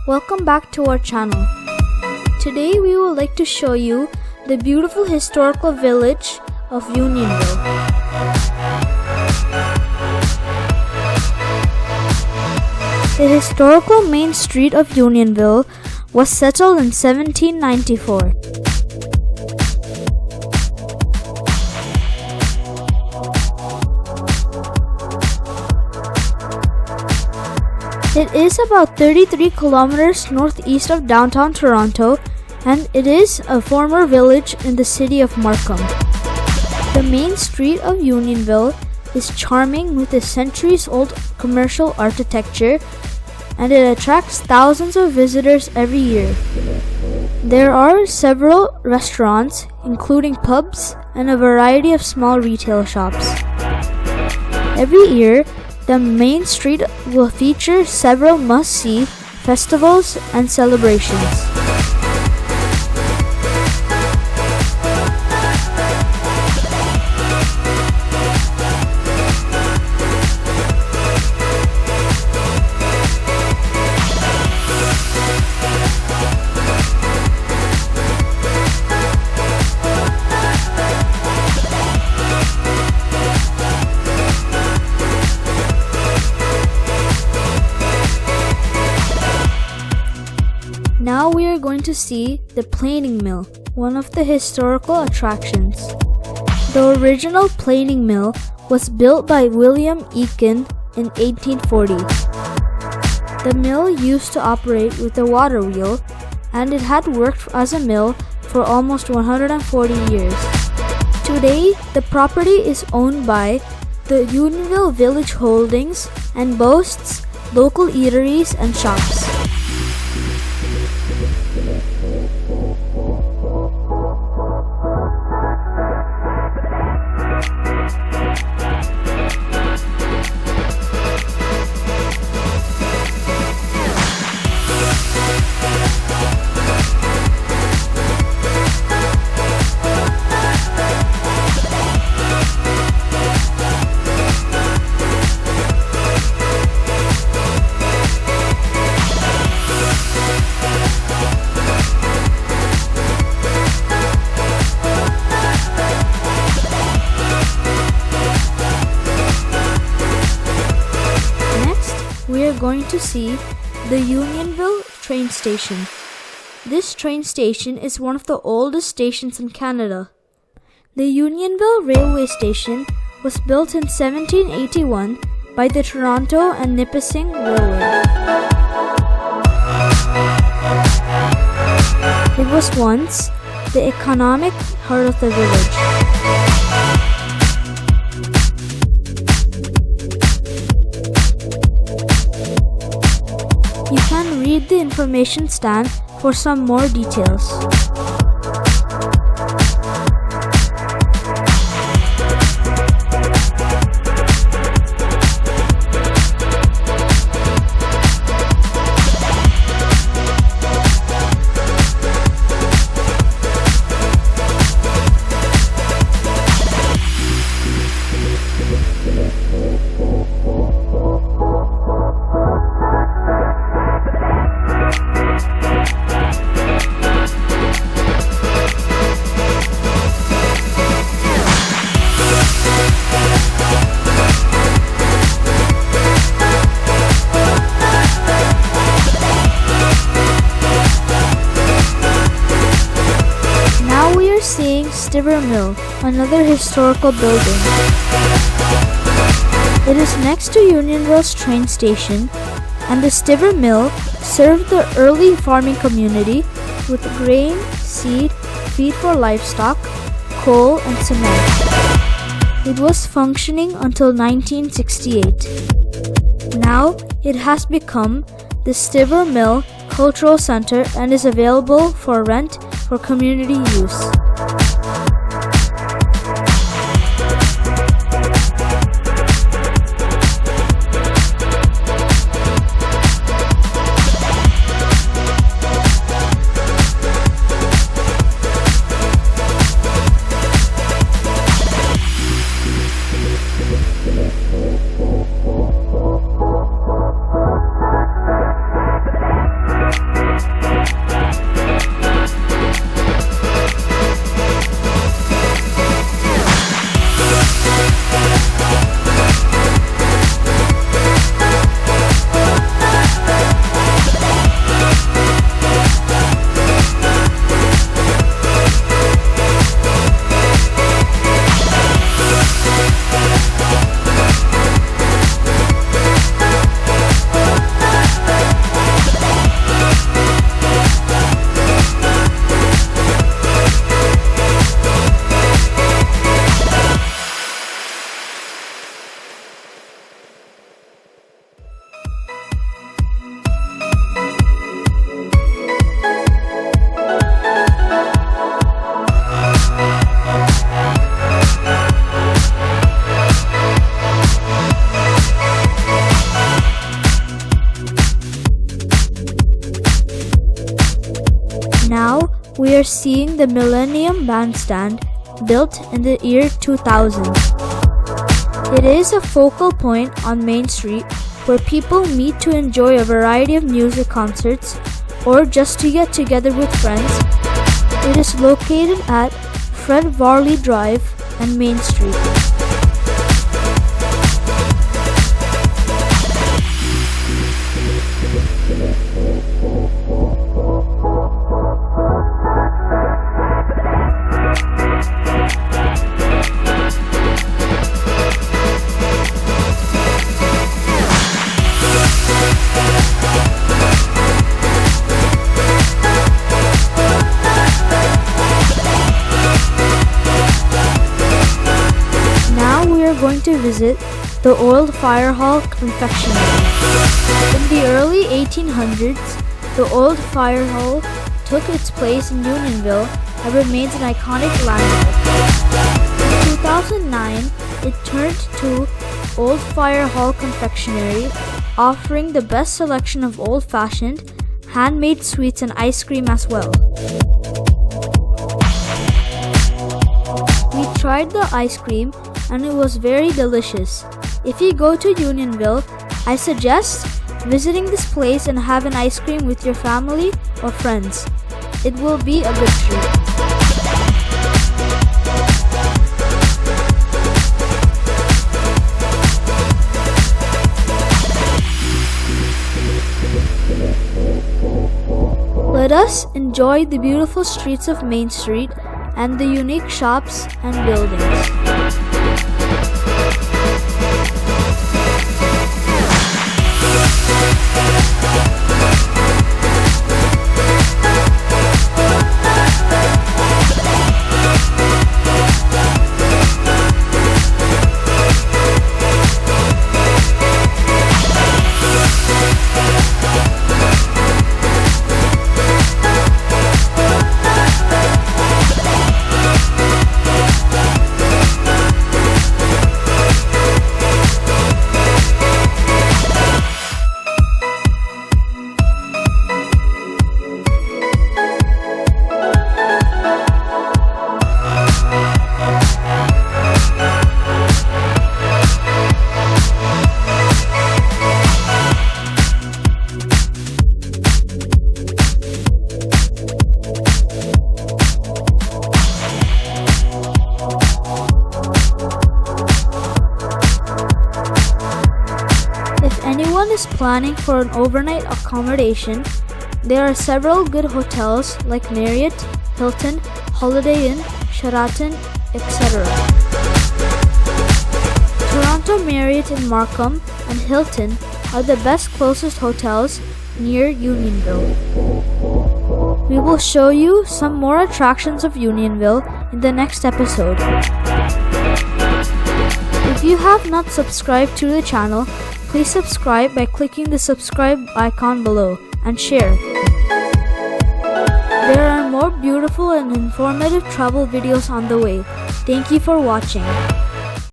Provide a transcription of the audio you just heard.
Welcome back to our channel. Today we would like to show you the beautiful historical village of Unionville. The historical Main Street of Unionville was settled in 1794. It is about 33 kilometers northeast of downtown Toronto, and it is a former village in the city of Markham. The Main Street of Unionville is charming with its centuries-old commercial architecture, and it attracts thousands of visitors every year. There are several restaurants, including pubs and a variety of small retail shops. Every year, the Main Street will feature several must-see festivals and celebrations. Now we are going to see the planing mill, one of the historical attractions. The original planing mill was built by William Eakin in 1840. The mill used to operate with a water wheel, and it had worked as a mill for almost 140 years. Today, the property is owned by the Unionville Village Holdings and boasts local eateries and shops. We are going to see the Unionville train station. This train station is one of the oldest stations in Canada. The Unionville railway station was built in 1781 by the Toronto and Nipissing Railway. It was once the economic heart of the village. You can read the information stand for some more details. Seeing Stiver Mill, another historical building. It is next to Unionville's train station, and the Stiver Mill served the early farming community with grain, seed, feed for livestock, coal, and cement. It was functioning until 1968. Now it has become the Stiver Mill Cultural Center and is available for rent for community use. we are seeing the Millennium Bandstand, built in the year 2000. It is a focal point on Main Street where people meet to enjoy a variety of music concerts or just to get together with friends. It is located at Fred Varley Drive and Main Street. Going to visit the old fire hall Confectionery. In the early 1800s, the old fire hall took its place in Unionville and remains an iconic landmark. In 2009, it turned to Old Fire Hall Confectionery, offering the best selection of old-fashioned, handmade sweets and ice cream as well. We tried the ice cream and it was very delicious. If you go to Unionville, I suggest visiting this place and have an ice cream with your family or friends. It will be a good treat. Let us enjoy the beautiful streets of Main Street and the unique shops and buildings. Anyone is planning for an overnight accommodation, there are several good hotels like Marriott, Hilton, Holiday Inn, Sheraton, etc. Toronto Marriott in Markham and Hilton are the best closest hotels near Unionville. We will show you some more attractions of Unionville in the next episode. If you have not subscribed to the channel, please subscribe by clicking the subscribe icon below and share. There are more beautiful and informative travel videos on the way. Thank you for watching.